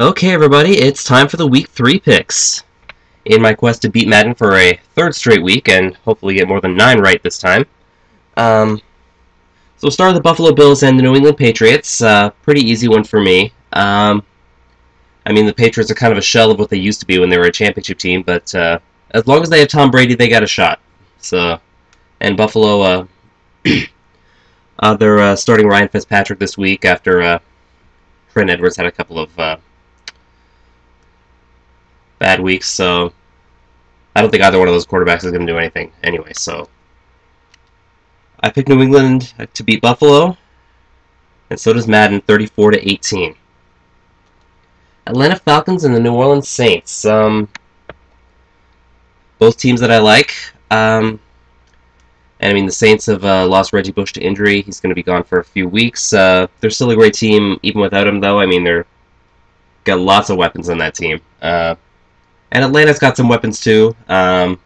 Okay, everybody, it's time for the Week 3 picks. In my quest to beat Madden for a third straight week, and hopefully get more than 9 right this time. So we'll start with the Buffalo Bills and the New England Patriots. Pretty easy one for me. The Patriots are kind of a shell of what they used to be when they were a championship team, but as long as they have Tom Brady, they got a shot. And Buffalo, they're starting Ryan Fitzpatrick this week after Trent Edwards had a couple of bad weeks, so I don't think either one of those quarterbacks is going to do anything anyway. So I picked New England to beat Buffalo, and so does Madden, 34-18. Atlanta Falcons and the New Orleans Saints. Both teams that I like. The Saints have lost Reggie Bush to injury. He's going to be gone for a few weeks. They're still a great team, even without him, though. They're got lots of weapons on that team. And Atlanta's got some weapons too. But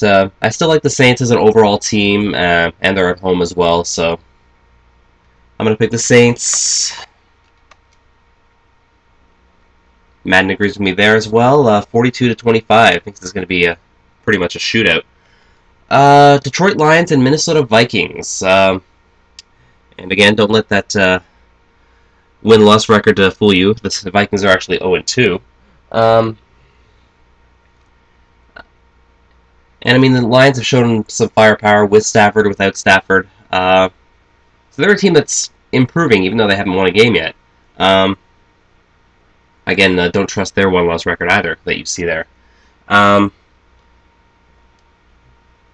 I still like the Saints as an overall team, and they're at home as well, so I'm going to pick the Saints. Madden agrees with me there as well. 42-25. I think this is going to be pretty much a shootout. Detroit Lions and Minnesota Vikings. And again, don't let that win-loss record fool you. The Vikings are actually 0-2. The Lions have shown some firepower with Stafford or without Stafford. So they're a team that's improving, even though they haven't won a game yet. Again, don't trust their one-loss record either that you see there.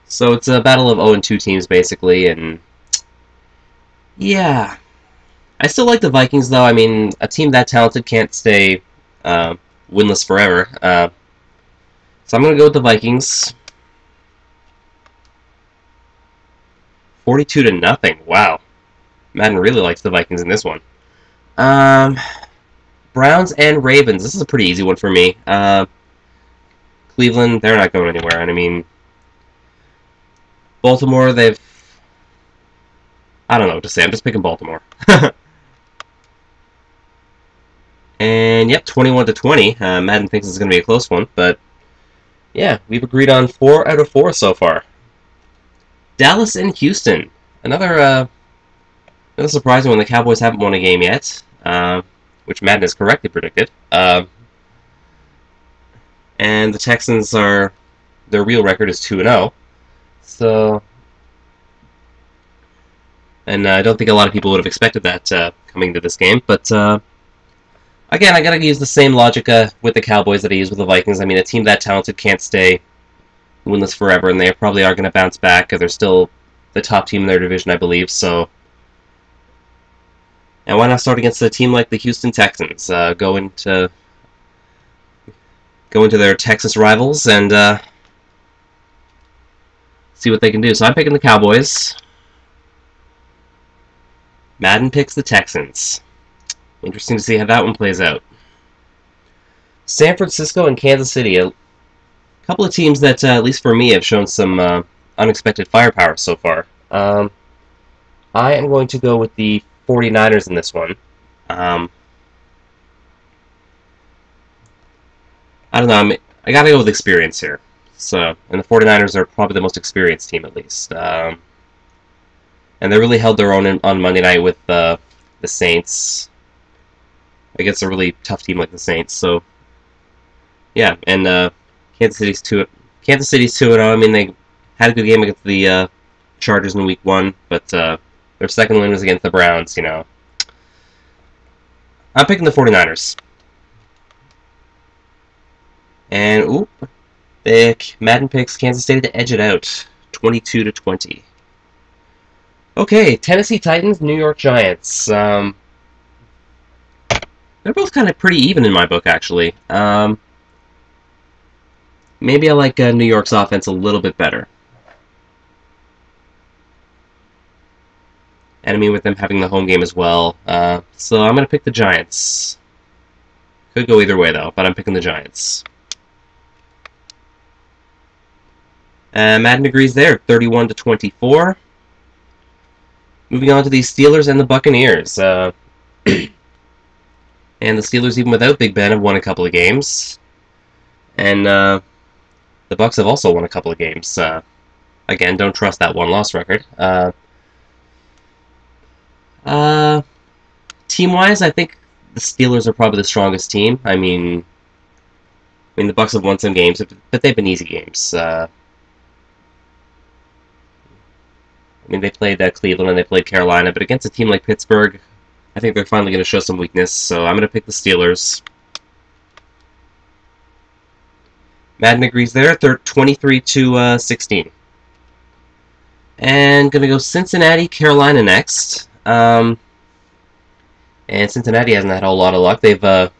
So it's a battle of 0-2 teams, basically, and yeah. I still like the Vikings, though. A team that talented can't stay winless forever. So I'm going to go with the Vikings. 42-0. Wow. Madden really likes the Vikings in this one. Browns and Ravens. This is a pretty easy one for me. Cleveland, they're not going anywhere. Baltimore, I don't know what to say. I'm just picking Baltimore. And yep, 21-20. Madden thinks it's going to be a close one, but yeah, we've agreed on 4 out of 4 so far. Dallas and Houston. Another surprising one. The Cowboys haven't won a game yet, which Madden has correctly predicted. And the Texans their real record is 2-0. So, and I don't think a lot of people would have expected that coming to this game, but again, I gotta use the same logic with the Cowboys that I use with the Vikings. A team that talented can't stay winless forever, and they probably are going to bounce back. They're still the top team in their division, I believe. So, and why not start against a team like the Houston Texans? Go into their Texas rivals and see what they can do. So I'm picking the Cowboys. Madden picks the Texans. Interesting to see how that one plays out. San Francisco and Kansas City. A couple of teams that, at least for me, have shown some unexpected firepower so far. I am going to go with the 49ers in this one. I don't know. I gotta go with experience here. So, and the 49ers are probably the most experienced team, at least. And they really held their own on Monday night with the Saints against a really tough team like the Saints. So, yeah, and Kansas City's 2-0. They had a good game against the Chargers in Week 1, but their second win was against the Browns. I'm picking the 49ers. And Madden picks Kansas City to edge it out, 22-20. Okay, Tennessee Titans, New York Giants. They're both kind of pretty even in my book, actually. Maybe I like New York's offense a little bit better. And with them having the home game as well. So I'm going to pick the Giants. Could go either way, though, but I'm picking the Giants. Madden agrees there, 31-24. Moving on to the Steelers and the Buccaneers. And the Steelers, even without Big Ben, have won a couple of games. And the Bucs have also won a couple of games. Again, don't trust that one-loss record. Team-wise, I think the Steelers are probably the strongest team. I mean, the Bucs have won some games, but they've been easy games. They played Cleveland and they played Carolina, but against a team like Pittsburgh, I think they're finally going to show some weakness, so I'm going to pick the Steelers. Madden agrees there, 23-16. And going to go Cincinnati, Carolina next. And Cincinnati hasn't had a whole lot of luck. They've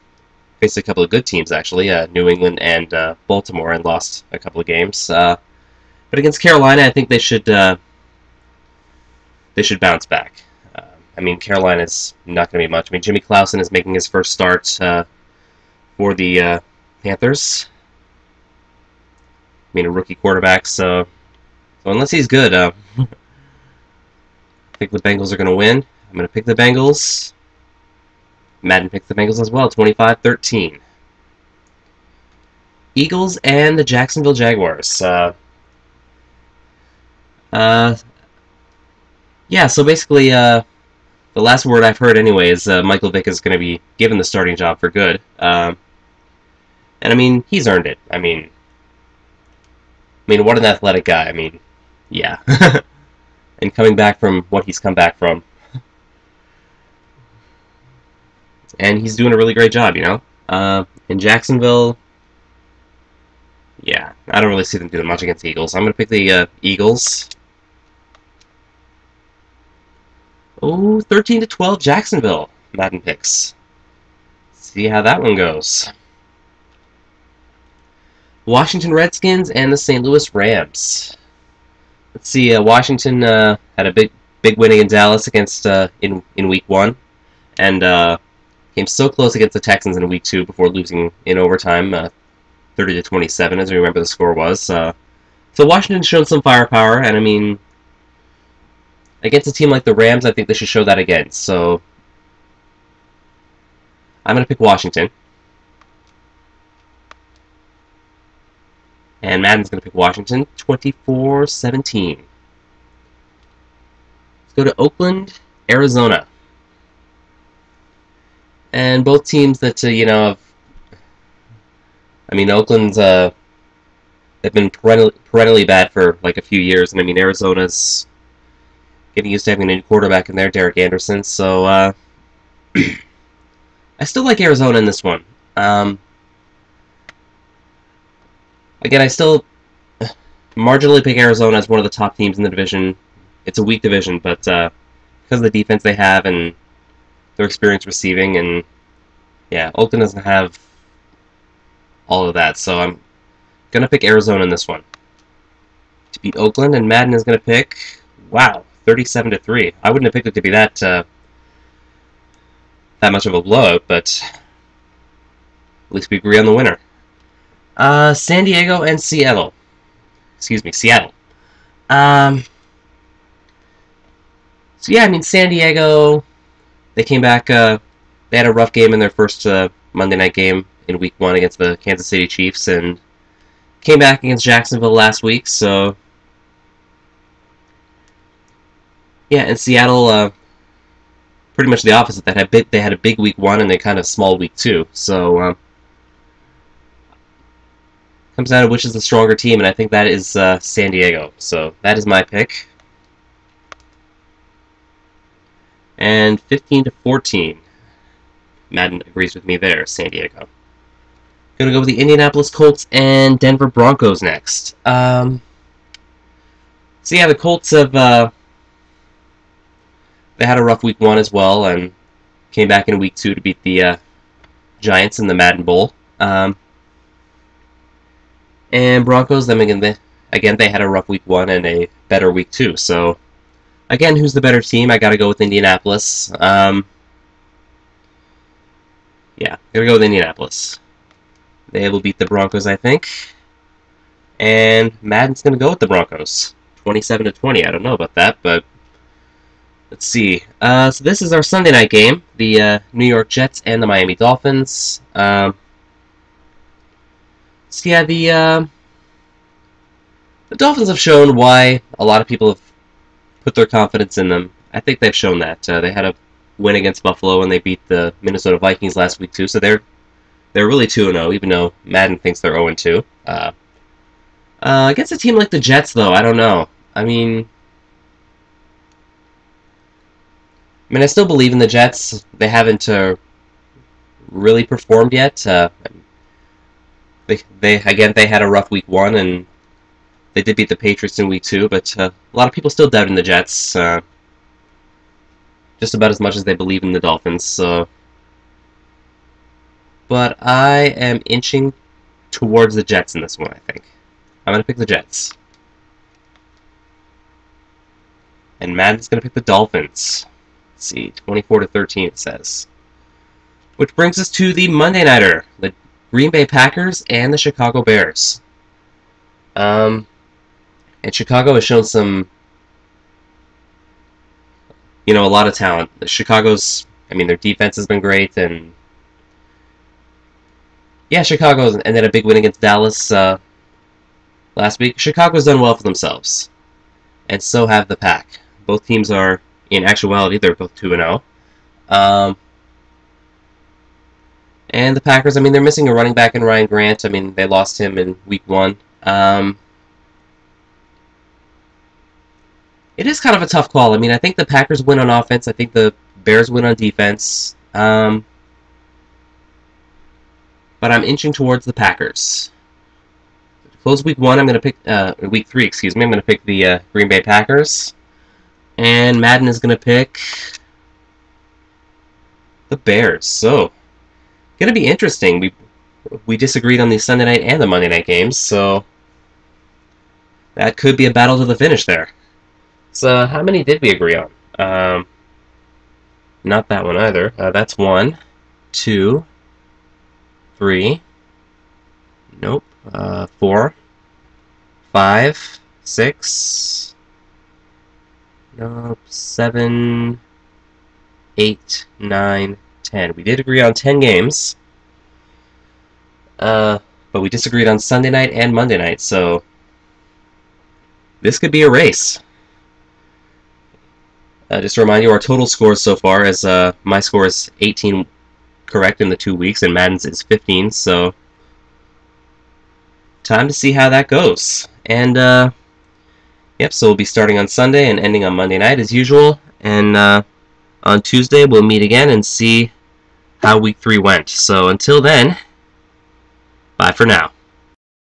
faced a couple of good teams, actually, New England and Baltimore, and lost a couple of games. But against Carolina, I think they should bounce back. Carolina's not going to be much. Jimmy Clausen is making his first start for the Panthers. A rookie quarterback, so unless he's good, I think the Bengals are going to win. I'm going to pick the Bengals. Madden picked the Bengals as well, 25-13. Eagles and the Jacksonville Jaguars. Yeah, so basically, the last word I've heard anyway is Michael Vick is going to be given the starting job for good. And he's earned it. What an athletic guy. Yeah. And coming back from what he's come back from. And he's doing a really great job, In Jacksonville, yeah, I don't really see them doing much against the Eagles. I'm going to pick the Eagles. Oh, 13-12 Jacksonville. Madden picks. See how that one goes. Washington Redskins and the St. Louis Rams. Let's see. Washington had a big win against Dallas in Week 1, and came so close against the Texans in Week 2 before losing in overtime, 30-27, as we remember the score was. So Washington's shown some firepower, and against a team like the Rams, I think they should show that again. So I'm going to pick Washington. And Madden's going to pick Washington, 24-17. Let's go to Oakland, Arizona. And both teams that, Oakland's, they've been perennially bad for like a few years. And Arizona's getting used to having a new quarterback in there, Derek Anderson. So, I still like Arizona in this one. Again, I still marginally pick Arizona as one of the top teams in the division. It's a weak division, but because of the defense they have and their experience receiving, and yeah, Oakland doesn't have all of that, so I'm going to pick Arizona in this one to beat Oakland, and Madden is going to pick, wow, 37-3. I wouldn't have picked it to be that much of a blowout, but at least we agree on the winner. San Diego and Seattle. Excuse me, Seattle. So yeah, San Diego, they came back, they had a rough game in their first Monday night game in Week 1 against the Kansas City Chiefs, and came back against Jacksonville last week, so yeah, and Seattle, pretty much the opposite. They had a big Week 1 and a kind of small Week 2, so comes down to which is the stronger team, and I think that is San Diego. So that is my pick. And 15-14. Madden agrees with me there, San Diego. Gonna go with the Indianapolis Colts and Denver Broncos next. So yeah, the Colts have they had a rough Week 1 as well, and came back in Week 2 to beat the Giants in the Madden Bowl. And Broncos, them again, they had a rough Week 1 and a better Week 2. So, again, who's the better team? I gotta go with Indianapolis. Yeah, gotta go with Indianapolis. They will beat the Broncos, I think. And Madden's gonna go with the Broncos. 27-20. I don't know about that, but Let's see. So this is our Sunday night game, the New York Jets and the Miami Dolphins. So yeah, the Dolphins have shown why a lot of people have put their confidence in them. I think they've shown that. They had a win against Buffalo and they beat the Minnesota Vikings last week too, so they're really 2-0, even though Madden thinks they're 0-2. Against a team like the Jets, though, I don't know. I mean, I still believe in the Jets. They haven't really performed yet. They had a rough week 1, and they did beat the Patriots in week 2, but a lot of people still doubt in the Jets, just about as much as they believe in the Dolphins. But I am inching towards the Jets in this one, I think. I'm going to pick the Jets. And Madden's going to pick the Dolphins. Let's see, 24-13 it says. Which brings us to the Monday Nighter, the Green Bay Packers and the Chicago Bears. And Chicago has shown some, a lot of talent. Their defense has been great, and yeah, and then a big win against Dallas last week. Chicago's done well for themselves, and so have the Pack. Both teams are, in actuality, they're both 2-0. And the Packers, they're missing a running back in Ryan Grant. They lost him in week 1. It is kind of a tough call. I think the Packers win on offense. I think the Bears win on defense. But I'm inching towards the Packers. To close week 1, I'm going to pick week 3. Excuse me. I'm going to pick the Green Bay Packers, and Madden is going to pick the Bears. So, going to be interesting. We disagreed on the Sunday night and the Monday night games, so that could be a battle to the finish there. So, how many did we agree on? Not that one either. That's 1, 2, 3, nope, 4, 5, 6, nope, 7, 8, 9, 10. We did agree on 10 games, but we disagreed on Sunday night and Monday night, so this could be a race. Just to remind you, our total scores so far is my score is 18 correct in the 2 weeks, and Madden's is 15, so time to see how that goes. And yep, so we'll be starting on Sunday and ending on Monday night as usual, and on Tuesday we'll meet again and see how week 3 went. So until then, bye for now.